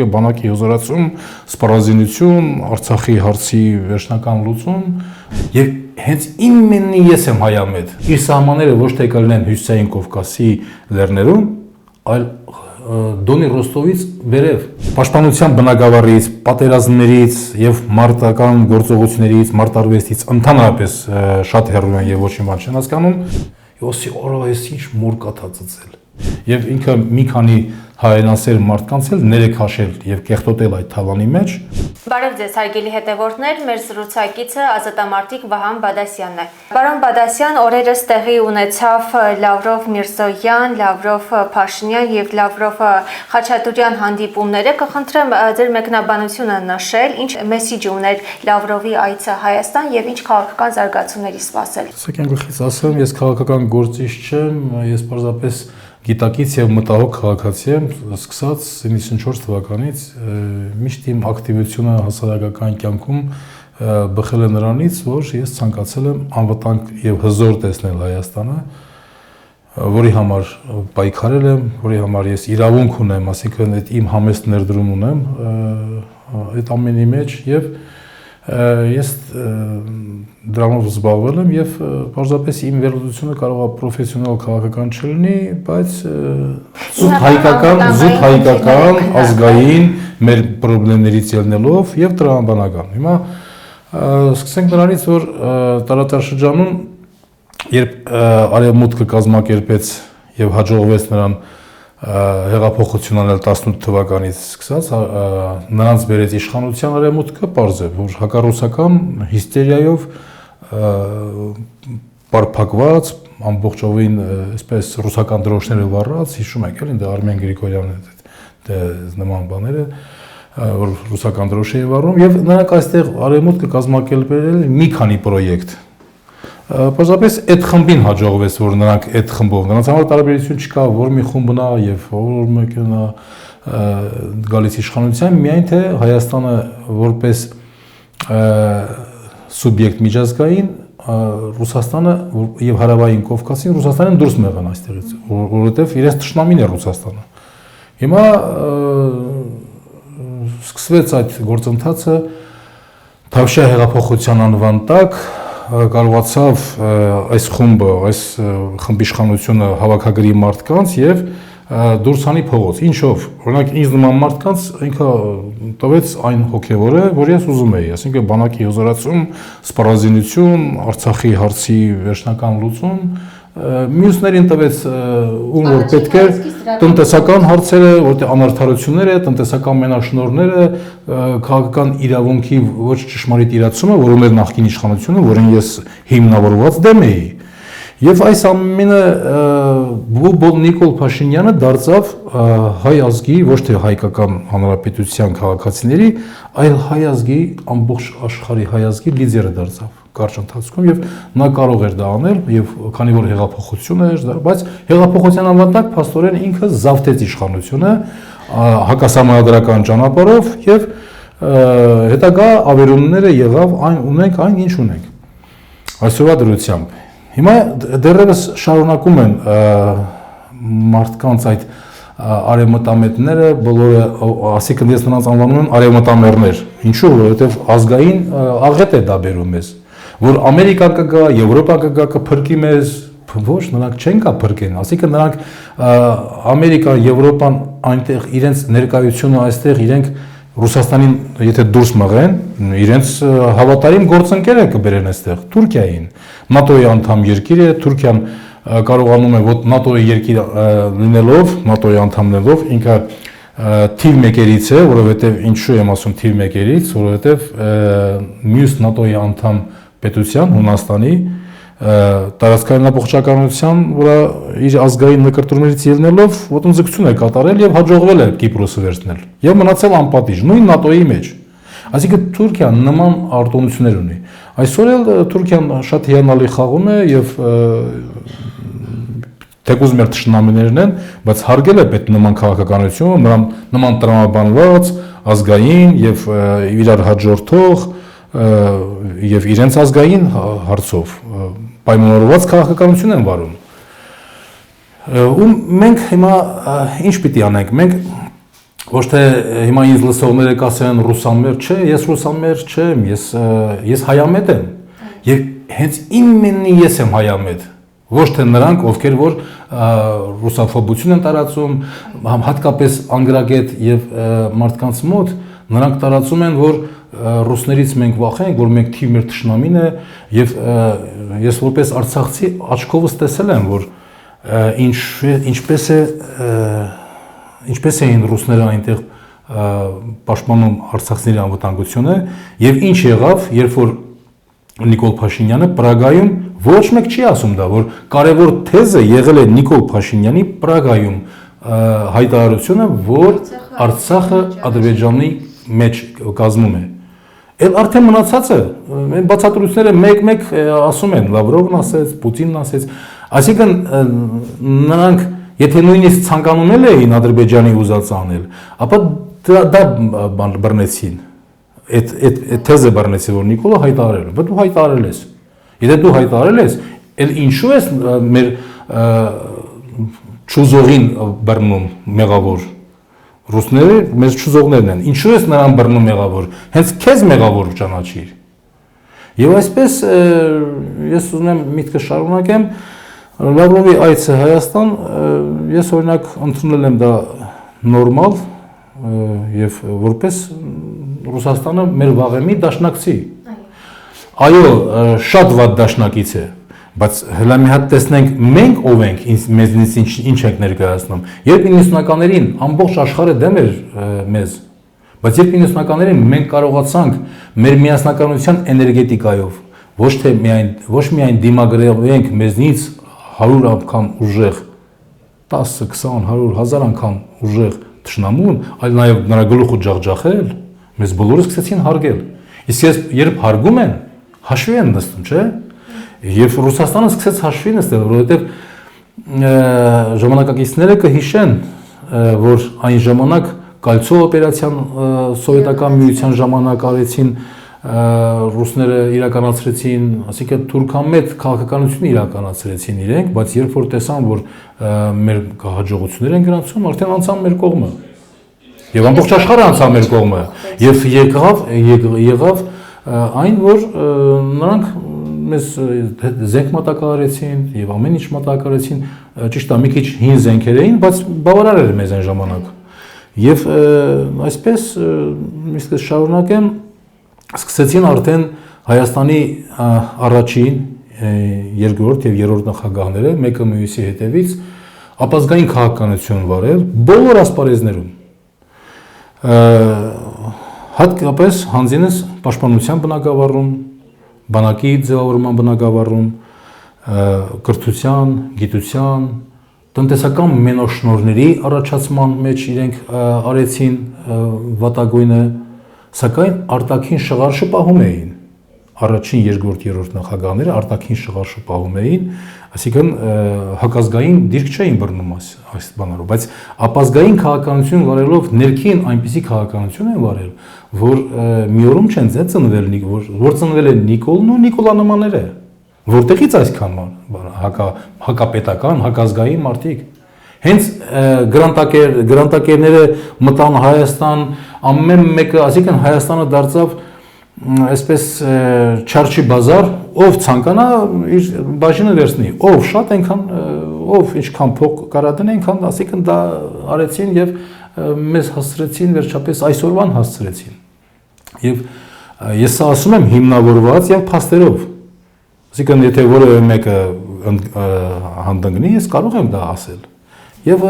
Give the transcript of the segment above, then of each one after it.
այսինքն բանակի հզորացում, սպառազինություն, Արցախի հարցի վերջնական լուծում եւ հենց ինքնին ես եմ հայամետ։ Իր սահմանները ոչ թե կլինեն Հյուսիսային Կովկասի լեռներում, այլ Դոնի Ռոստովից վերև, պաշտպանության բնագավառից, պատերազմներից եւ մարտական գործողություններից, մարտարվեստից ընդհանրապես շատ հեռու են եւ ոչինչ չեն հասկանում։ Ոսի օրը էս ինչ մոր կաթա ծծել։ Եվ ինքը մի քանի հայրենասեր մարդկանց էլ ներեքաշել եւ կեղտոտել այդ թավանի մեջ։ Բարև ձեզ հարգելի հետևորդներ, մեր զրուցակիցը ազատամարտիկ Վահան Բադասյանն է։ Պարոն Բադասյան, օրերս տեղի ունեցավ Լավրով-Միրզոյան, Լավրով-Փաշինյան եւ Լավրով-Խաչատուրյան հանդիպումները։ Կխնդրեմ ձեր մեկնաբանությունը նշել, ինչ մեսիջ ուներ Լավրովի այցը Հայաստան եւ ինչ քաղաքական զարգացումների սպասել։ Սակայն գլխից ասեմ, ես քաղաքական գործիչ չեմ, ես պարզապես գիտակից եւ մտահոգ քաղաքացի եմ, սկսած 94 թվականից միշտ իմ ակտիվությունը հասարակական կյանքում բխել է նրանից, որ ես ցանկացել եմ անվտանգ եւ հզոր տեսնել Հայաստանը, որի համար պայքարել եմ, որի համար ես իրավունք ունեմ, ասիկան այդ իմ համեստ ներդրում ունեմ այդ ամենի մեջ եւ ես դրանով զբաղվել եմ եւ պարզապես իմ վերլուծությունը կարող է պրոֆեսիոնալ քաղաքական չլինի, բայց զուտ հայկական ազգային մեր խնդիրներից ելնելով եւ տրամաբանական։ Հիմա սկսենք նրանից, որ տարածաշրջանում երբ արևմուտքը կազմակերպեց եւ հաջողվեց նրան հեղափոխություն անել 18 թվականից սկսած նրանց բերեց իշխանության արևմուտքը, պարզ է, որ հակառուսական հիստերիայով բարփակված, ամբողջովին այսպես ռուսական դրոշները վառած, հիշում եք էլի, դա Արմեն Գրիգորյանը դե նման բաները, որ ռուսական դրոշ է վառում եւ նրանք այստեղ արևմուտքը կազմակերպել մի քանի պրոյեկտ։ Պարզապես այդ խմբին հաջողվեց, որ նրանք այդ խմբով, նրանց համար տարբերություն չկա, որ մի խումբն է եւ որ մեկն է գալիս իշխանության, միայն թե Հայաստանը որպես սուբյեկտ միջազգային, Ռուսաստանը եւ Հարավային Կովկասին Ռուսաստանին դուրս մեղան այստեղից, որովհետեւ իրենց թշնամին է Ռուսաստանը։ Հիմա սկսվեց այդ գործընթացը Թավշյա հեղափոխության անվան տակ կարողացավ այս խումբը, այս խմբիշխանությունը հավաքագրի մարդկանց եւ դուրս հանի փողոց։ Ինչով, օրինակ ինձ նման մարդկանց ինքը տվեց այն հոգեվորը, որ ես ուզում էի, այսինքն բանակի հզորացում, սպառազինություն, Արցախի հարցի վերջնական լուծում, մյուսներին տվեց ում որ պետք է տնտեսական հարցերը, որտեղ անարդարությունները, տնտեսական մենաշնորհները, քաղաքական իրավունքի ոչ ճշմարիտ իրացումը, որում էր նախկին իշխանությունը, որին ես հիմնավորված դեմ էի։ Եվ այս ամենը Նիկոլ Փաշինյանը դարձավ հայ ազգի, ոչ թե հայկական հանրապետության քաղաքացիների, այլ հայ ազգի, ամբողջ աշխարհի հայ ազգի լիդերը դարձավ կարճ ընթացքում եւ նա կարող էր դա անել եւ քանի որ հեղափոխություն էր, բայց հեղափոխության անվտանգ փաստորեն ինքը զավթեց իշխանությունը հակասահմանադրական ճանապարհով եւ հետագա ավերումները եղավ ունենք այն ինչ ունենք այսօրվա դրությամբ։ Հիմա դեռևս շարունակում են մարդկանց այդ արևմտամետները բոլորը, ասիկն ես նրանց անվանում եմ արևմտամերներ։ Ինչու՞, որովհետև ազգային աղետ է դա բերում մեզ, որ Ամերիկա կգա, Եվրոպա կգա, կփրկի մեզ, ոչ, նրանք չեն կա փրկեն, ասիկն նրանք Ամերիկան, Եվրոպան այնտեղ իրենց ներկայությունը այստեղ իրենք Ռուսաստանին եթե դուրս մղեն, իրենց հավատարիմ գործընկերը կբերեն այստեղ, Թուրքիային, ՆԱՏՕ-ի անդամ երկիր է, Թուրքիան կարողանում է ՆԱՏՕ-ի երկիր լինելով, ՆԱՏՕ-ի անդամ լինելով, ինքը թիվ մեկերից է, որովհետև ինչու եմ ասում թիվ մեկերից, որովհետև մյուս ՆԱՏՕ-ի անդամ պետության Հունաստանի տարածքային ամբողջականության, որը իր ազգային նկրտումներից ելնելով ոտնձգություն է կատարել եւ հաջողվել է Կիպրոսը վերցնել եւ մնացել անպատիժ նույն ՆԱՏՕ-ի մեջ։ Այսինքն Թուրքիան նման արտոնություններ ունի։ Այսօր էլ Թուրքիան շատ հիանալի խաղում է եւ թեկուզ մեր թշնամիներն են, բայց հարգել է պետք նման քաղաքականություն, նման տրամաբանված ազգային եւ իրար հաջորդող եւ իրենց ազգային հարցով պայմանավորված քաղաքականություն են վարում։ Ու մենք հիմա ինչ պիտի անենք։ Մենք Ոչ թե հիմա ինձ լսողները կասեն ռուսամեր չէ, ես ռուսամեր չեմ, ես հայամետ եմ։ Եվ հենց իմенно ես եմ հայամետ, ոչ թե նրանք, ովքեր որ ռուսաֆոբություն են տարածում, հատկապես անգրագետ եւ մարդկանց մոտ, նրանք տարածում են, որ ռուսներից մենք վախենք, որ մենք թիվ մեր թշնամին է, եւ ես որպես արցախցի աչքովս տեսել եմ, որ ինչպես էին ռուսները այնտեղ պաշտպանում արցախցիների անվտանգությունը եւ ինչ եղավ, երբ որ Նիկոլ Փաշինյանը Պրագայում ոչ մեկ չի ասում դա, որ կարևոր թեզը եղել է Նիկոլ Փաշինյանի Պրագայում հայտարարությունը, որ Արցախը Ադրբեջանի մեջ կազմում է։ Էլ արդեն մնացածը այն բացատրությունները մեկ-մեկ ասում են, Լավրովն ասեց, Պուտինն ասեց, այսինքն նրանք եթե նույնիսկ ցանկանում էին Ադրբեջանի ուզած անել, ապա դա բռնեցին։ Այդ թեզը բռնեցին, որ Նիկոլը հայտարարել է, բայց դու հայտարարել ես։ Եթե դու հայտարարել ես, էլ ինչու ես մեր ճուզողին բռնում մեղավոր։ Ռուսները մեզ ճուզողներն են։ Ինչու ես նրան բռնում մեղավոր։ Հենց քեզ մեղավոր ճանաչիր։ Եվ այսպես ես ուզում եմ միտքը շարունակեմ Լավրովի այցը Հայաստան, ես օրինակ ընդունել եմ դա նորմալ եւ որպես Ռուսաստանը մեր վաղեմի դաշնակցի։ Այո, շատ վատ դաշնակից է, բայց հələ մի հատ տեսնենք մենք ով ենք, մեզնից ինչ ենք ներկայացնում։ Երբ 90-ականներին ամբողջ աշխարհը դեմ էր մեզ, բայց երբ 90-ականներին մենք կարողացանք մեր միասնականության էներգետիկայով ոչ միայն դիմագրենք մեզնից 100 անգամ ուժեղ, 10, 20, 100, 1000 անգամ ուժեղ թշնամուն, այլ նաև նրա գլուխը ջախջախել, մեզ բոլորը սկսեցին հարգել։ Իսկ երբ հարգում են, հաշվի են նստում, չէ՞։ Եվ Ռուսաստանը սկսեց հաշվի նստել, որովհետև ժամանակակիցները կհիշեն, որ այն ժամանակ Կալցո օպերացիան սովետական միության ժամանակ արեցին ռուսները իրականացրեցին, ասիկա թուրքամետ քաղաքականություն իրականացրեցին իրենք, բայց երբ որ տեսան, որ մեր հաջողություններ են գրանցում, արդեն անցան մեր կողմը։ Եվ ամբողջ աշխարհը անցավ մեր կողմը։ Եվ եղավ այն, որ նրանք մեզ զենք մատակարարեցին եւ ամեն ինչ մատակարարեցին, ճիշտ է, մի քիչ հին զենքեր էին, բայց բավարար էր մեզ այն ժամանակ։ Եվ այսպես իսկ շարունակեմ սկսեցին արդեն Հայաստանի առաջին, երկրորդ եւ երրորդ նախագահները մեկը մյուսի հետևից ապազգային քաղաքականություն վարել բոլոր ասպարեզներում։ Հատկապես հանձինս պաշտպանության բնագավառում, բանակի ձևավորման բնագավառում, կրթության, գիտության, տնտեսական մենոշնորհների առաջացման մեջ իրենք արեցին վատագույնը, սակայն արտաքին շղար շպահում էին։ Առաջին, երկրորդ, երրորդ նախագահները արտաքին շղար շպահում էին, այսինքն հակազգային դիրք չէին բռնում այս բաներով, բայց ապազգային քաղաքականություն վարելով ներքին այնպիսի քաղաքականություն են վարել, որ մի օրում չեն ծնվել, որ ծնվել են Նիկոլն ու Նիկոլանմաները, որտեղից այսքան հակապետական, հակազգային մարդիկ։ Հենց գրանտակերները մտան Հայաստան, ամեն մեկը, այսինքն Հայաստանը դարձավ այսպես չարչի բազար, ով ցանկանա իր բաժինը վերցնի, ով շատ այնքան, ով ինչքան փող կարա դնի, այնքան, այսինքն դա արեցին եւ մեզ հասցրեցին վերջապես այսօրվան հասցրեցին։ Եվ ես սա ասում եմ հիմնավորված եւ փաստերով։ Այսինքն եթե որևէ մեկը հանդգնի, ես կարող եմ դա ասել։ Եվ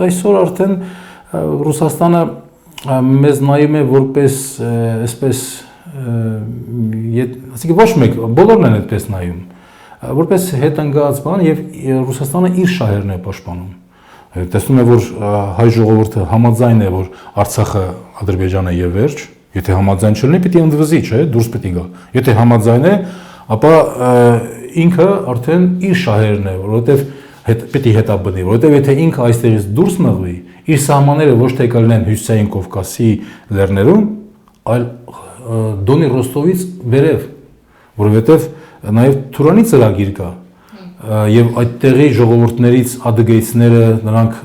այսօր արդեն Ռուսաստանը մեզ նայում է որպես այսպես այսինքն ոչ մեկ, բոլորն են այդպես նայում, որպես հետընկած բան եւ Ռուսաստանը իր շահերն է պաշտպանում։ Տեսնում է, որ հայ ժողովուրդը համաձայն է, որ Արցախը Ադրբեջանը եւ վերջ, եթե համաձայն չլինի, պիտի ընդվզի, չէ, դուրս պիտի գա։ Եթե համաձայն է, ապա ինքը արդեն իր շահերն է, որովհետեւ պիտի հետաբնի, որովհետեւ եթե ինքը այստեղից դուրս մղվի, իր սահմանները ոչ թե կլինեն Հյուսիսային Կովկասի լեռներում, այլ Դոնի Ռոստովից վերև, որովհետև նաև Թուրանի ծրագիր կա, եւ այդտեղի ժողովուրդներից ադգեյցները նրանք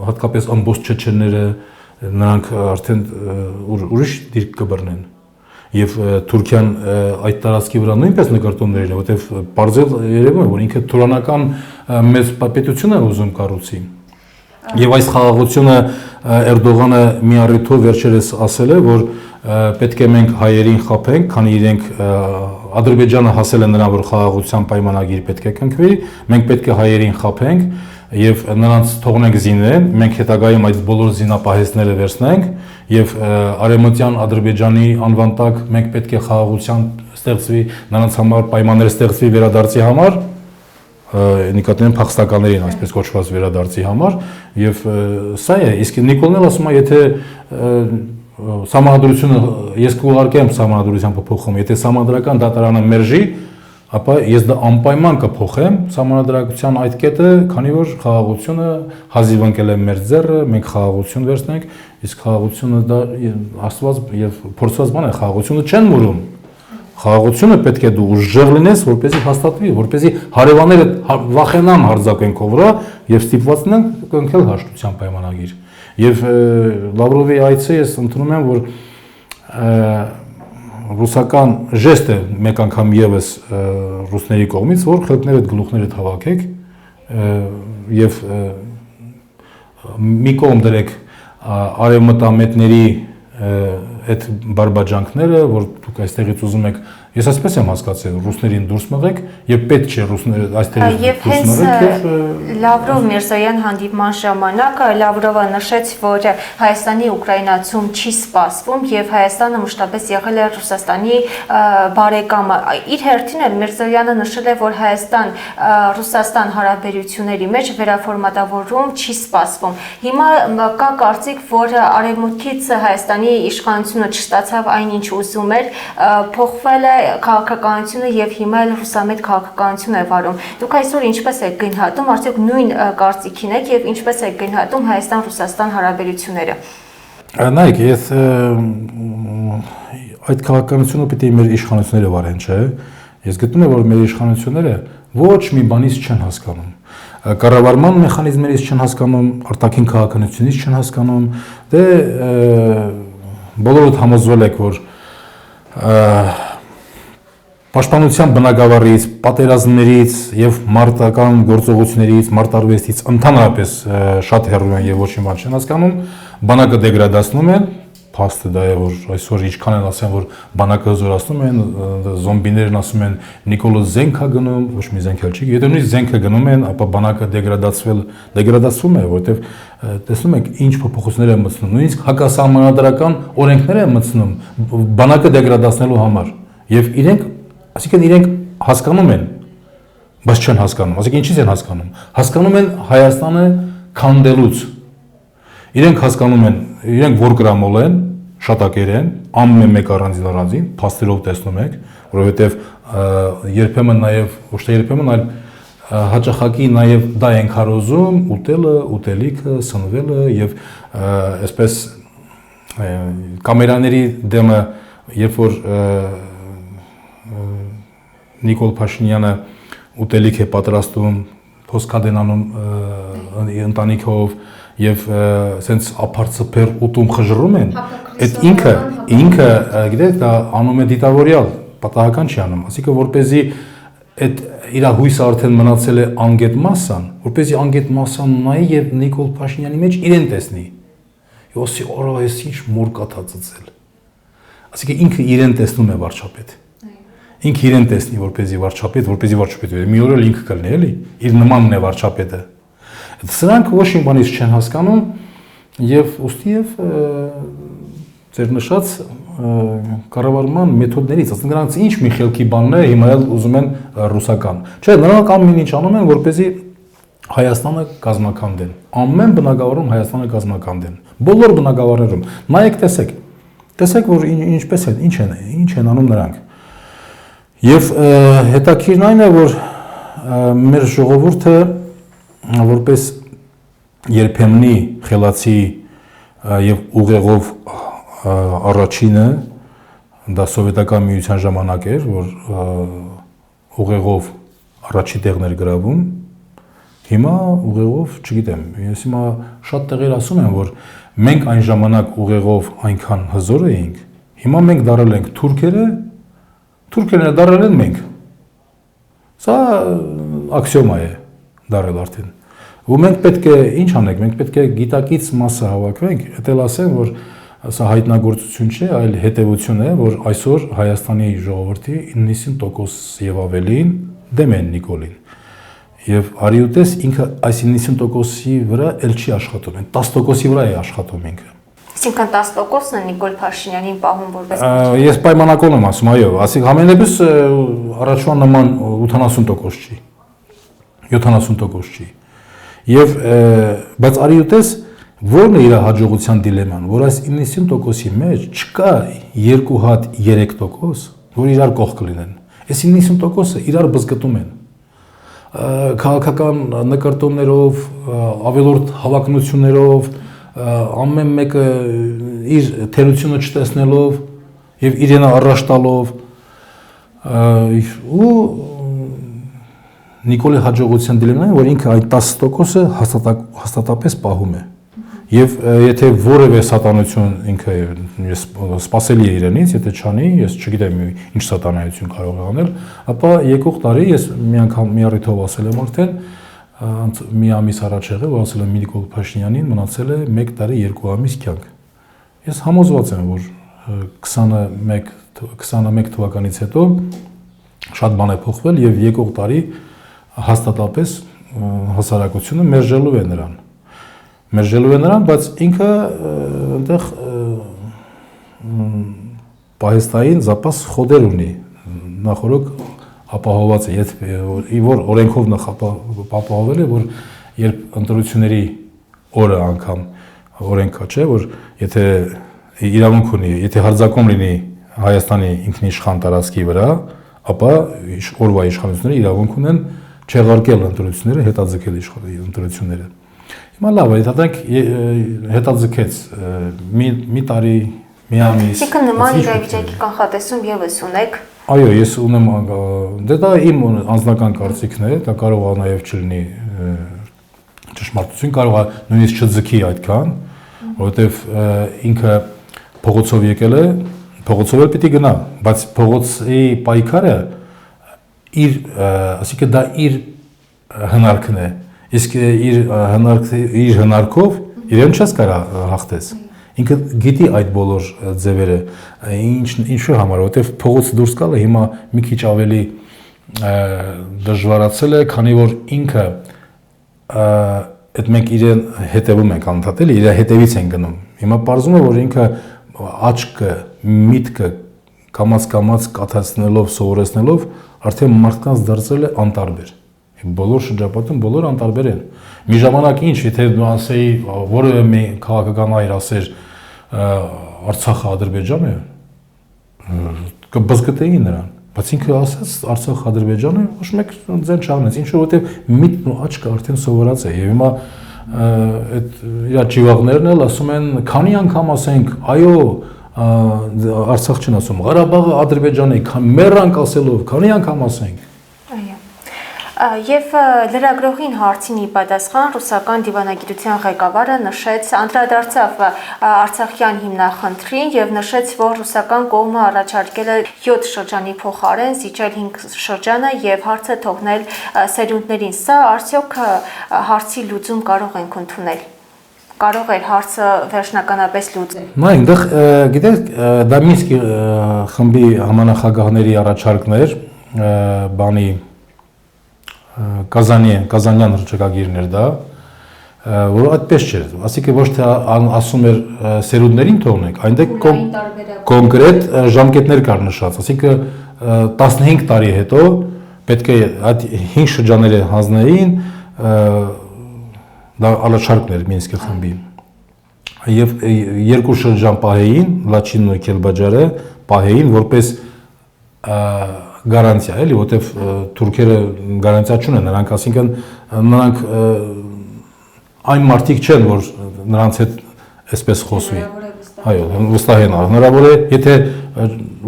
հատկապես ամբողջ չեչենները նրանք արդեն ուրիշ դիրք կբռնեն։ Եվ Թուրքիան այդ տարածքի վրա նույնպես նկարտումներ ունի, որովհետև բարձր երևում է, որ ինքը թուրանական մեծ պետություն է ուզում կառուցի։ Եվ այս խաղաղությունը Էրդողանը մի առիթով վերջերս ասել է, որ պետք է մենք հայերին խաբենք, քանի իրենք Ադրբեջանը հասել է նրան, որ խաղաղության պայմանագիր պետք է կնքվի, մենք պետք է հայերին խաբենք եւ նրանց թողնենք զինեն, մենք հետագայում այդ բոլոր զինապահեսները վերցնենք եւ արևմտյան Ադրբեջանի անվան տակ մենք պետք է խաղաղության ստեղծվի, նրանց համար պայմաններ ստեղծվի վերադարձի համար, նկատի ունեմ փախստականներին, այսպես կոչված վերադարձի համար եւ սա է, իսկ Նիկոլն էլ ասում է, եթե Սահմանադրությունը ես կուղարկեմ սահմանադրության փոփոխում, եթե սահմանադրական դատարանը մերժի, ապա ես դա անպայման կփոխեմ սահմանադրակության այդ կետը, քանի որ խաղաղությունը հազիվ ընկել է մեր ձեռը, մենք խաղաղություն վերցնենք, իսկ խաղաղությունը դա աստված եւ փորձված բան է, խաղաղությունը չեն մուրում։ Խաղաղությունը պետք է դու ուժեղ լինես, որպեսզի հաստատվի, որպեսզի հարևանները վախենան հարձակեն քո վրա եւ ստիպված լինեն կնքել հաշտության պայմանագիր։ Եվ Լավրովի այցը ես ընդունում եմ, որ ռուսական ժեստ է մեկ անգամ եւս ռուսների կողմից, որ խելքները գլուխները հավաքեք եւ մի կողմ դրեք արևմտամետների այդ բարբաջանքները, որ դուք այստեղից ուզում եք, ես այսպես եմ հասկացել, ռուսներին դուրս մղեք եւ պետք չէ ռուսները այստեղից դուրս մղեք եւ Լավրով Միրզոյան հանդիպման ժամանակ Լավրովը նշեց, որ Հայաստանի Ուկրաինացում չի սպասվում եւ Հայաստանը մշտապես եղել է Ռուսաստանի բարեկամը։ Իր հերթին էլ Միրզոյանը նշել է, որ Հայաստան-Ռուսաստան հարաբերությունների մեջ վերաֆորմատավորում չի սպասվում։ Հիմա կա կարծիք, որ արևմուտքից Հայաստանի իշխանությունը չստացավ այն, ինչ ուզում էր, փոխվել է քաղաքականությունը եւ հիմա էլ ռուսամետ քաղաքականություն է վարում։ Դուք այսօր ինչպես եք գնահատում, արդյոք նույն կարծիքին եք եւ ինչպես եք գնահատում Հայաստան-Ռուսաստան հարաբերությունները։ Նայեք, ես այդ քաղաքականությունը պիտի մեր իշխանությունները վարեն, չէ՞։ Ես գտնում եմ, որ մեր իշխանությունները ոչ մի բանից չեն հասկանում։ Կառավարման մեխանիզմներից չեն հասկանում, արտաքին քաղաքականությունից չեն հասկանում, դե բոլորդ համոզվել եք, որ պաշտպանության բնագավառից, պատերազմներից եւ մարտական գործողություններից, մարտարվեստից ընդհանրապես շատ հեռու են եւ ոչ մի բան չեն հասկանում, բանակը դեգրադացնում են, փաստը դա է, որ այսօր ինչքան են ասեն, որ բանակը հզորացնում են, զոմբիներն ասում են Նիկոլը զենք է գնում, ոչ մի զենք էլ չի, եթե նույնիսկ զենքը գնում են, ապա բանակը դեգրադացվում է, որովհետեւ տեսնում եք ինչ փոփոխություններ են մտցնում, նույնիսկ հակասահմանադրական օրենքներ են մտցնում բանակը դեգրադացնելու համար եւ իրենք հասկանում են, բայց չեն հասկանում, ասեք ինչի՞ց են հասկանում, հասկանում են Հայաստանը քանդելուց, իրենք հասկանում են, իրենք որ գրամոլ են, շատակեր են, ամեն մեկ առանձին, փաստերով տեսնում եք, որովհետև երբեմն նաև, ոչ թե երբեմն, այլ հաճախակի նաև դա են քարոզում, ուտելը, ուտելիքը, սնվելը եւ այսպես կամերաների դեմը, երբ որ Նիկոլ Փաշինյանը ուտելիք է պատրաստում, փոսկադենանում ընտանիքով եւ սենց ապարծփեր ուտում խժռում են, այդ ինքը գիտեք դա անում է դիտավորյալ, պատահական չի անում, ասիկա որպեսզի այդ իր հույսը արդեն մնացել է անգետ մասսան, որպեսզի անգետ մասսան նայի եւ Նիկոլ Փաշինյանի մեջ իրեն տեսնի։ Ոսի օրա էս ինչ մոր կաթածծել։ Ասիկա ինքը իրեն տեսնում է վարչապետ։ Ինքը իրեն տեսնի որպեսզի վարչապետ, մի օր էլ ինքը կլինի, էլի, իր նմանն է վարչապետը։ Սրանք ոչ մի բանից չեն հասկանում եւ ուստի եւ ձեր նշած կառավարման մեթոդներից, ասենք նրանց ինչ մի խելքի բանն է, հիմա էլ ուզում են ռուսական։ Չէ, նրանք ամեն ինչ անում են, որպեսզի Հայաստանը կազմակերպեն։ Ամեն բնակավարում Հայաստանը կազմակերպեն։ Բոլոր բնակավարներում։ Նայեք, տեսեք, որ ինչպես է, ինչ են անում նրանք։ Եվ հետաքրքիրն այն է, որ մեր ժողովուրդը որպես երբեմնի խելացի եւ ուղեղով առաջինը դա սովետական միության ժամանակ էր, որ ուղեղով առաջի տեղն էր գրավում Հիմա ուղեղով, չգիտեմ, ես հիմա շատ տեղեր ասում եմ, որ մենք այն ժամանակ ուղեղով այնքան հզոր էինք, հիմա մենք դարել ենք թուրքերը, թուրքերները դարել են մենք։ Սա աքսիոմա է դարել արդեն։ Ու մենք պետք է ինչ անենք, մենք պետք է գիտակից մասը հավաքվենք, դա ասեմ, որ սա հայտնագործություն չէ, այլ հետևություն է, որ այսօր Հայաստանի ժողովրդի 90% եւ ավելին դեմ են Նիկոլին։ Եվ արիուտես ինքը այս 90%-ի վրա էլ չի աշխատում, 10%-ի վրա է աշխատում ինքը։ Այսինքն 10%-ն է Նիկոլ Փաշինյանին պահում որպես Ես պայմանական եմ ասում, այո, ասիկ ամենևս առաջվա նման 80% չի։ 70% չի։ Եվ բայց արիուտես որն է իր հաջողության դիլեման, որ այս 90%-ի մեջ չկա 2 հատ 3%, որ իրար կողք կլինեն։ Այս 90%-ը իրար բզկտում են։ Քաղաքական նկարտումներով, ավելորդ հավակնություններով, ամեն մեկը իր թերությունը չտեսնելով եւ իրենը առաջ տալով ու Նիկոլի հաջողության դիլեման է, որ ինքը այդ 10%-ը հաստատապես պահում է։ Եվ եթե որևէ սատանություն ինքը սпасելի է իրենից, եթե չանի, ես չգիտեմ ինչ սատանայություն կարող է անել, ապա եկող տարի ես մի անգամ մի առիթով ասել եմ արդեն, մի ամիս առաջ եղել, որ ասել եմ Նիկոլ Փաշինյանին մնացել է 1 տարի 2 ամիս կյանք։ Ես համոզված եմ, որ 21 թվականից հետո շատ բան է փոխվել եւ եկող տարի հաստատապես հասարակությունը մերժելու է նրան, բայց ինքը այնտեղ պահեստային զապաս խոդեր ունի, նախորոք ապահոված է, որ օրենքով ապահովել է, որ երբ ընտրությունների օրը անգամ օրենքա չէ, որ եթե իրավունք ունի, եթե հարձակում լինի Հայաստանի ինքնիշխան տարածքի վրա, ապա օրվա իշխանությունները իրավունք ունեն չեղարկել ընտրությունները, հետաձգել ընտրությունները։ Հիմա լավ է, դրանք հետաձգեց մի տարի, մի ամիս։ Այսինքն նման իրավիճակի կանխատեսում եւս ունեք։ Այո, ես ունեմ, դա իմ անձնական կարծիքն է, դա կարող է նաև չլինի ճշմարտություն, կարող է նույնիսկ չձգի այդքան, որովհետև ինքը փողոցով եկել է, փողոցով էլ պիտի գնա, բայց փողոցի պայքարը ասիկա դա իր հնարքն է, իսկ իր հնարքով իրեն չես կարող հաղթես։ Ինքը գիտի այդ բոլոր ձևերը, ինչու համար, որովհետև փողոց դուրս գալը հիմա մի քիչ ավելի դժվարացել է, քանի որ ինքը այդ մենք իրեն հետևում ենք անդադել, իր հետևից են գնում։ Հիմա պարզում է, որ ինքը աչքը, միտքը կամաց կաթացնելով, սովորեցնելով, արդեն մարդկանց դարձել է անտարբեր։ Բոլոր շրջապատում բոլոր անտարբեր են։ Մի ժամանակ ինչ, եթե դու ասեի, որևէ մի քաղաքական այր ասեր Արցախը Ադրբեջան է, կբզգտեին նրան, բայց ինքը ասաց Արցախը Ադրբեջան է, ոչ մեկ ձեն չանեց, ինչու որովհետև միտքն ու աչքը արդեն սովորած է, եւ հիմա այդ իր ճիվաղներն էլ ասում են, քանի անգամ ասենք, այո, Արցախ չեն ասում, Ղարաբաղը Ադրբեջան է, մեռանք ասելով, քանի անգամ ասենք։ Եվ լրագրողին հարցին ի պատասխան ռուսական դիվանագիտության ղեկավարը նշեց, անդրադարձավ Արցախյան հիմնախնդրին եւ նշեց, որ ռուսական կողմը առաջարկել է 7 շրջանի փոխարեն զիջել 5 շրջանը եւ հարցը թողնել սերունդներին։ Սա արդյոք հարցի լուծում կարող ենք ընդունել։ Կարող էր հարցը վերջնականապես լուծել։ Նա այնտեղ գիտեք, դա Մինսկի խմբի համանախագահների առաջարկն էր, բանի Կազանյան հռչակագիրներ դա, որ այդպես չէր, ասիկը ոչ թե ասում էր սերունդներին թողնենք, այնտեղ կոնկրետ ժամկետներ կար նշած, ասիկը 15 տարի հետո պետք է այդ 5 շրջանները հանձնեին, դա առաջարկն էր Մինսկի խմբի, եւ 2 շրջան պահեին, Լաչինն ու Քելբաջարը պահեին որպես գարանտիա էլի, որտեվ թուրքերը գարանտիա չունեն, նրանք ասինքն նրանք այն մարդիկ չեն, որ նրանց հետ այսպես խոսվի։ Այո, վստահ են, հնարավոր է, եթե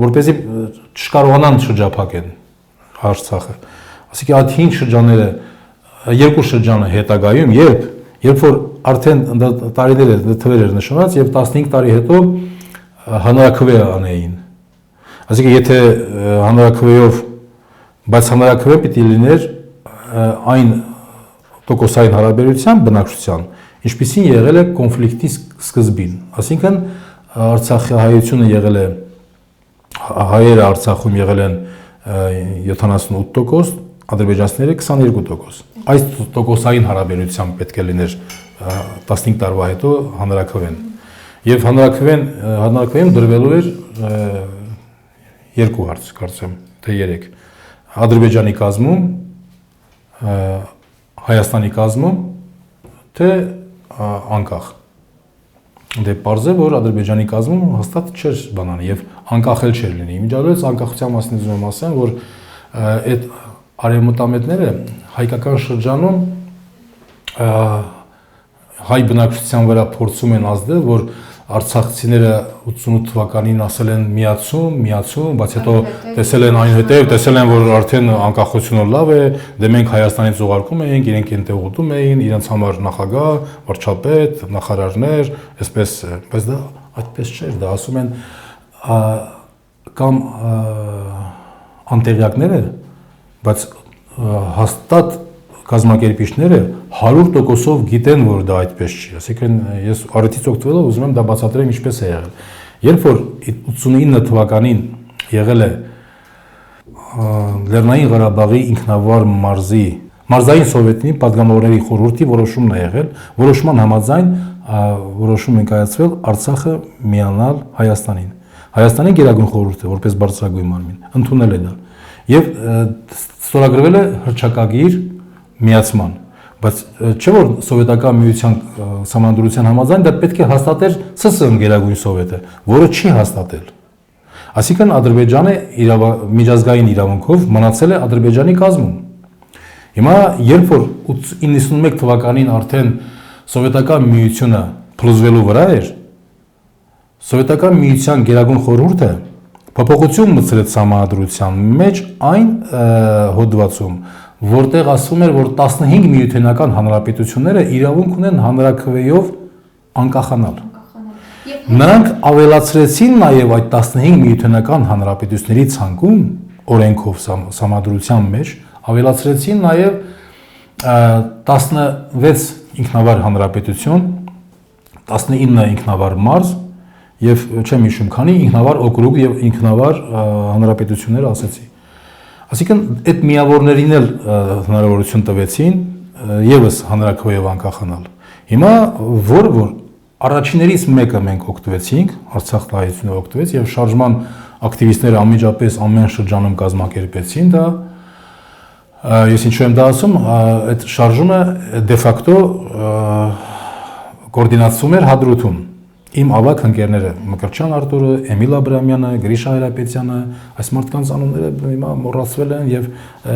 որպեսզի չկարողանան շրջափակեն Արցախը։ Ասիկա այդ 5 շրջանները երկու շրջանը հետագայում, երբ որ արդեն տարիներ թվեր էր նշված եւ 15 տարի հետո հանրաքվե անեին։ Այսինքն եթե հանրաքվեով, բայց հանրաքվե պիտի լիներ այն տոկոսային հարաբերության բնակչության, ինչպիսին եղել է կոնֆլիկտի սկզբին, այսինքն Արցախի հայությունը եղել է, հայերը Արցախում եղել են 78%, ադրբեջանցիները 22%։ Այս տոկոսային հարաբերությամբ պետք է լիներ 15 տարվա հետո հանրաքվեն։ Եվ հանրաքվեում դրվելու էր երկու հարց, կարծեմ, թե 3։ Ադրբեջանի կազմում, Հայաստանի կազմում, թե անկախ։ Դե պարզ է, որ Ադրբեջանի կազմում հաստատ չէր բանան եւ անկախ էլ չէր լինի։ Իմիջիայլոց անկախության մասին ուզում եմ ասեմ, որ այդ արևմտամետները հայկական շրջանում հայ բնակչության վրա փորձում են ազդել, որ արցախցիները 88 թվականին ասել են միացում, բայց հետո տեսել են այնուհետև, տեսել են, որ արդեն անկախությունը լավ է, դե մենք Հայաստանից ուղարկում էինք, իրենք այնտեղ ուտում էին, իրենց համար նախագահ, վարչապետ, նախարարներ, այսպես, բայց դա այդպես չէր, դա ասում են կամ անտեղյակները, բայց հաստատ կազմակերպիչները 100%-ով գիտեն, որ դա այդպես չի։ Այսինքն ես առիթից օգտվելով ուզում եմ դա բացատրեմ ինչպես է եղել։ Երբ որ 89 թվականին եղել է Լեռնային Ղարաբաղի ինքնավար մարզային սովետի падգամավորների խորհրդի որոշումն է եղել, որոշման համաձայն որոշում են կայացվել Արցախը միանալ Հայաստանին։ Հայաստանի Գերագույն խորհուրդը որպես բարձրագույն մարմին ընդունել է դա եւ ստորագրվել է հռչակագիր միացման, բայց չէ որ սովետական միության սահմանադրության համաձայն դա պետք է հաստատեր ՍՍՀ Գերագույն սովետը, որը չի հաստատել։ Այսինքն Ադրբեջանը միջազգային իրավունքով մնացել է Ադրբեջանի կազմում։ Հիմա երբ որ 91 թվականին արդեն սովետական միությունը փլուզվելու վրա էր, սովետական միության Գերագույն խորհուրդը փոփոխություն մտցրեց սահմանադրության մեջ այն հոդվածում, որտեղ ասվում էր, որ 15 միութենական հանրապետությունները իրավունք ունեն հանրաքվեով անկախանալ։ Նրանք ավելացրեցին նաև այդ 15 միութենական հանրապետությունների ցանկում օրենքով սահմանադրության մեջ ավելացրեցին նաև 16 ինքնավար հանրապետություն, 19 ինքնավար մարզ եւ չեմ հիշում քանի ինքնավար օկրուգ եւ ինքնավար հանրապետություններ ասեցի։ Այսինքն այդ միավորներին էլ հնարավորություն տվեցին եւս հանրաքվեով անկախանալ։ Հիմա որ առաջիներից մեկը մենք օգտվեցինք, Արցախ հայությունը օգտվեց եւ շարժման ակտիվիստները անմիջապես ամեն շրջանում կազմակերպեցին դա։ Ես ինչու եմ դա ասում, այդ շարժումը դե ֆակտո կոորդինացվում էր Հադրութում։ Իմ ավագ ընկերները Մկրտչյան Արտուրը, Էմիլ Աբրամյանը, Գրիշա Հայրապետյանը, այս մարդկանց անունները հիմա մոռացվել են եւ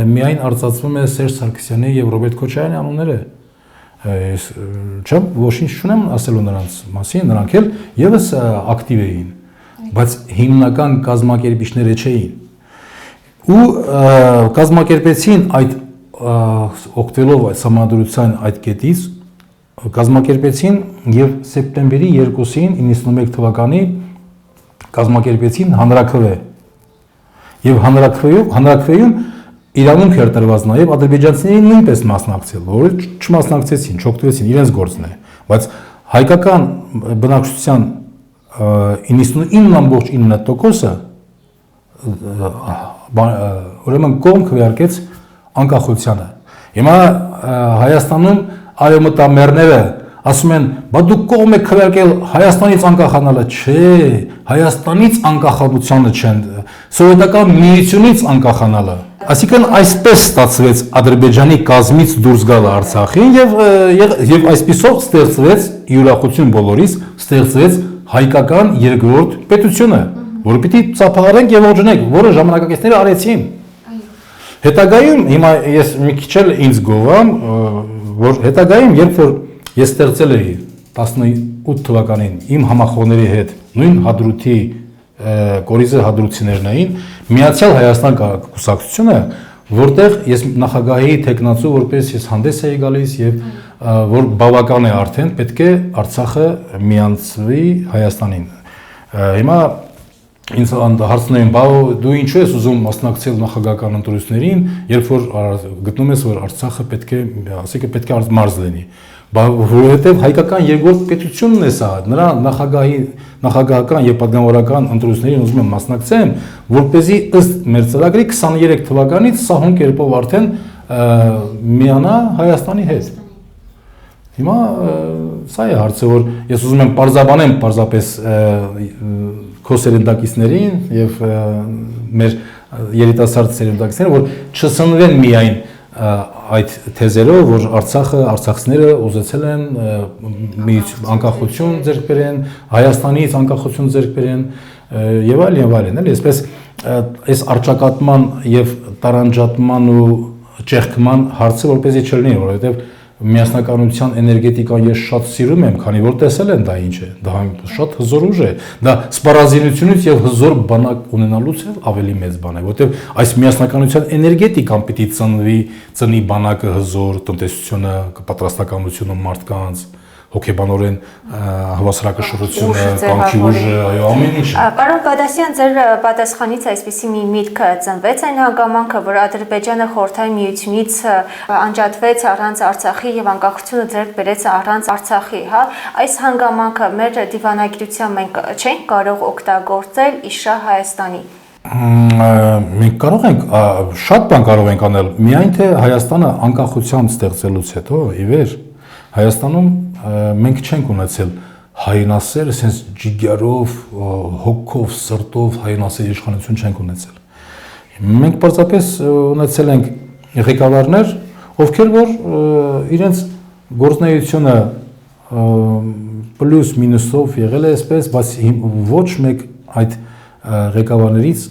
միայն արծացվում է Սերժ Սարգսյանի եւ Ռոբերտ Քոչարյանի անունները։ Ես չեմ ոչինչ չունեմ ասելու նրանց մասին, նրանք էլ եւս ակտիվ էին, բայց հիմնական կազմակերպիչները չէին։ Ու կազմակերպեցին այդ օգտվելով այդ համադրության այդ կետից կազմակերպեցին եւ սեպտեմբերի 2-ին 91 թվականի կազմակերպեցին հանրաքվե։ Եվ հանրաքվեում իրավունք էր տրված նաեւ ադրբեջանցիներին նույնպես մասնակցել, որը չմասնակցեցին, չօգտվեցին, իրենց գործն է, բայց հայկական բնակչության 99.9%-ը ուրեմն կողմ քվեարկեց անկախությանը։ Հիմա Հայաստանում արևմտամերները ասում են, բա դուք կողմ եք քվեարկել Հայաստանից անկախանալը, չէ, Հայաստանից անկախանությանը չեն, սովետական միությունից անկախանալը։ Այսինքն այսպես ստացվեց Ադրբեջանի կազմից դուրս գալը Արցախին եւ այսպիսով ստեղծվեց յուրախություն բոլորիս, ստեղծվեց հայկական երկրորդ պետությունը, որը պիտի ծափահարենք եւ օժնենք, որը ժամանակակիցները արեցին։ Հետագայում հիմա ես մի քիչ էլ ինձ գովամ, որ հետագայում երբ որ ես ստեղծել էի 18 թվականին իմ համախոհների հետ նույն Հադրութի կորիզը հադրութիներն էին, Միացյալ Հայաստան կուսակցությունը, որտեղ ես նախագահի տեխնացու որպես ես հանդես էի գալիս եւ որ բավական է արդեն պետք է Արցախը միանցվի Հայաստանին։ Հիմա ինձ հարցնում են, դու ինչու ես ուզում մասնակցել նախագահական ընտրություններին, երբ որ գտնում ես, որ Արցախը պետք է, ասիկը պետք է մարզ լինի։ Որովհետև հայկական երկրորդ պետությունն է սա, նրա նախագահական եւ պատգամավորական ընտրություններին ուզում եմ մասնակցեմ, որպեսզի ըստ մեր ծրագրի 23 թվականից սահուն կերպով արդեն միանա Հայաստանի հետ։ Հիմա սա է հարցը, որ ես ուզում եմ պարզաբանեմ պարզապես քո սերնդակիցներին եւ մեր երիտասարդ սերնդակիցներին, որ չսնվեն միայն այդ թեզերով, որ արցախցիները ուզեցել են անկախություն ձեռք բերեն, Հայաստանից անկախություն ձեռք բերեն եւ այլն, էլի, այսպես այս արճակատման եւ տարանջատման ու ճեղքման հարցը որպեսզի չլինի, որովհետեւ միասնականության էներգետիկան ես շատ սիրում եմ, քանի որ տեսել եմ դա ինչ է, դա շատ հզոր ուժ է, դա սպառազինությունից եւ հզոր բանակ ունենալուց ավելի մեծ բան է, որտեղ այս միասնականության էներգետիկան պիտի ծնի բանակը հզոր, տնտեսությունը, պատրաստականությունը մարդկանց, հոգեբանորեն հավասարակշռությունը, կամքի ուժը, այո, ամեն ինչ։ Պարոն Բադասյան, ձեր պատասխանից այսպիսի մի միտք ծնվեց այն հանգամանքը, որ Ադրբեջանը Խորհրդային Միությունից անջատվեց առանց Արցախի եւ անկախությունը ձեռք բերեց առանց Արցախի, հա, այս հանգամանքը մեր դիվանագիտությամբ մենք չենք կարող օգտագործել իշա Հայաստանի։ Մենք կարող ենք շատ բան կարող ենք անել, միայն թե Հայաստանը անկախության ստեղծելուց հետո ի վեր Հայաստանում մենք չենք ունեցել հայնասեր, ասես ջիգարով, հոգով, սրտով հայնասեր իշխանություն չենք ունեցել։ Մենք պարզապես ունեցել ենք ղեկավարներ, ովքեր որ իրենց գործունեությունը պլյուս մինուսով եղել է այսպես, բայց ոչ մեկ այդ ղեկավարներից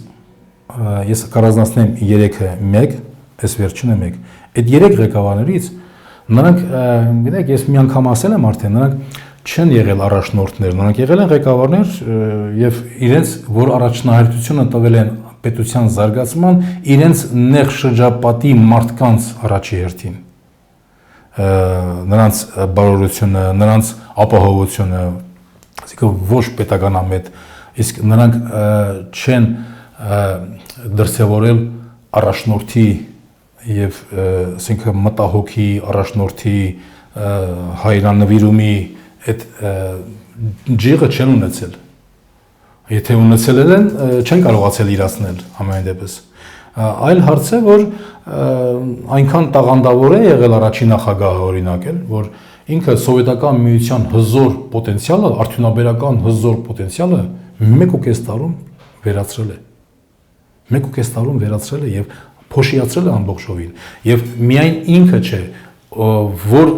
ես կառանձնացնեմ 3-ը 1, այս վերջինը 1։ Այդ 3 ղեկավարներից նրանք, գիտեք, ես մի անգամ ասել եմ արդեն, նրանք չեն եղել առաջնորդներ, նրանք եղել են ղեկավարներ եւ իրենց, որ առաջնահերթությունը տվել են պետության զարգացման, իրենց նեղ շրջապատի մարդկանց առաջի հերթին։ Նրանց բարօրությունը, նրանց ապահովությունը, այսինքն ոչ պետականամետ, իսկ նրանք չեն դրսևորել առաջնորդի եւ ասենք մտահոգի առաջնորդի հայրանվիրումի այդ ջիղը չեն ունեցել։ Եթե ունեցել են, չեն կարողացել իրացնել համայն դեպս։ Այլ հարց է, որ այնքան տաղանդավոր է եղել առաջին նախագահը օրինակ էլ, որ ինքը սովետական միության հզոր պոտենցիալը, արդյունաբերական հզոր պոտենցիալը 1.5 տարում վերացրել է։ 1.5 տարում վերացրել է եւ փոշիացրել է ամբողջովին եւ միայն ինքը չէ, որ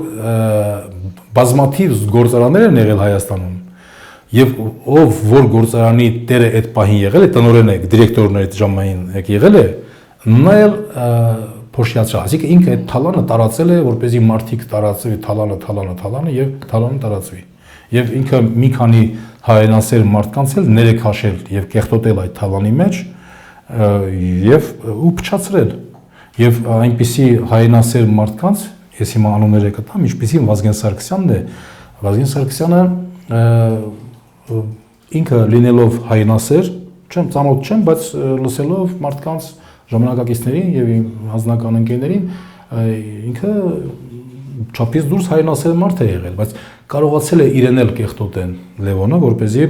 բազմաթիվ գործարաններ են եղել Հայաստանում եւ ով որ գործարանի տերը այդ պահին եղել է, տնօրենը, դիրեկտորները այդ ժամանակ եղել է, նա էլ փոշիացրել, այսինքն ինքը այդ թալանը տարածել է, որպեսզի մարդիկ տարածվի թալանը եւ թալանը տարածվի։ Եվ ինքը մի քանի հայրենասեր մարդկանց էլ ներեքաշել եւ կեղտոտել այդ թալանի մեջ եւ ու փչացրել եւ այնպիսի հայրենասեր մարդկանց ես հիմա անունները կտամ ինչպիսի Վազգեն Սարգսյանն է Վազգեն Սարգսյանը ինքը լինելով հայրենասեր չեմ ծանոթ չեմ բայց լսելով մարդկանց ժամանակակիցներին եւ հանձնական ընկերներին ինքը չափից դուրս հայրենասեր մարդ է եղել բայց կարողացել է իրեն էլ կեղտոտեն Լևոնը որպեսզի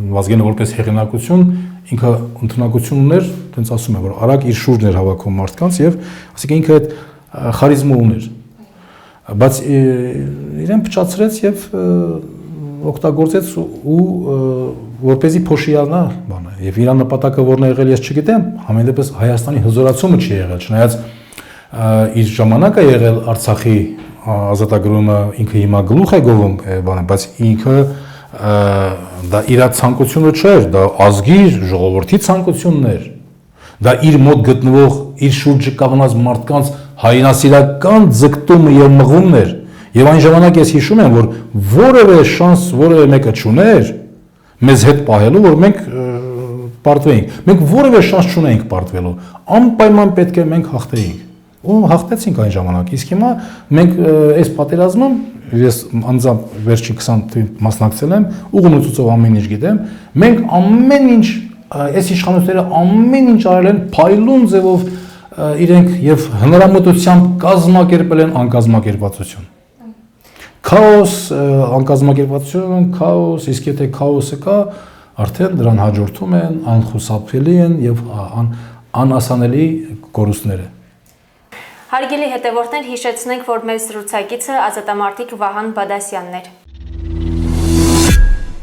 Վազգենը որպես հեղինակություն ինքը ընդունակություն ուներ, տենց ասում եմ, որ արագ իր շուրջն էր հավաքում մարդկանց եւ ասիկա ինքը այդ խարիզմա ուներ։ Բայց իրեն փչացրեց եւ օգտագործեց ու որպեսզի փոշիանա բանը եւ իր նպատակը որն է եղել ես չգիտեմ, համենայնպես Հայաստանի հզորացումը չի եղել, չնայած իր ժամանակը եղել Արցախի ազատագրումը ինքը հիմա գլուխ է գովում բանը, բայց ինքը դա իր ցանկությունը չէր, դա ազգի ժողովրդի ցանկությունն էր։ Դա իր մոտ գտնվող, իր շուրջը կանգնած մարդկանց հայրենասիրական ձգտումը եւ մղումն էր։ Եվ այն ժամանակ ես հիշում եմ, որ որևէ շանս որևէ մեկը չուներ մեզ հետ պահելու, որ մենք պարտվեինք։ Մենք որևէ շանս չունեինք պարտվելու։ Անպայման պետք է մենք հաղթեինք։ Ու հաղթեցինք այն ժամանակ։ Իսկ հիմա մենք այս պատերազմում ես անձամբ վերջին 20 թվին մասնակցել եմ, ուղղությունով ամեն ինչ գիտեմ, մենք ամեն ինչ այս իշխանությունները ամեն ինչ արել են փայլուն ձևով իրենք եւ հնարամտությամբ կազմակերպել են անկազմակերպվածություն։ Քաոս, անկազմակերպվածություն, քաոս, իսկ եթե քաոսը կա, արդեն դրան հաջորդում են անխուսափելի են եւ անասանելի կորուստները։ Հարգելի հետևորդներ, հիշեցնենք, որ մեր զրուցակիցը ազատամարտիկ Վահան Բադասյանն էր։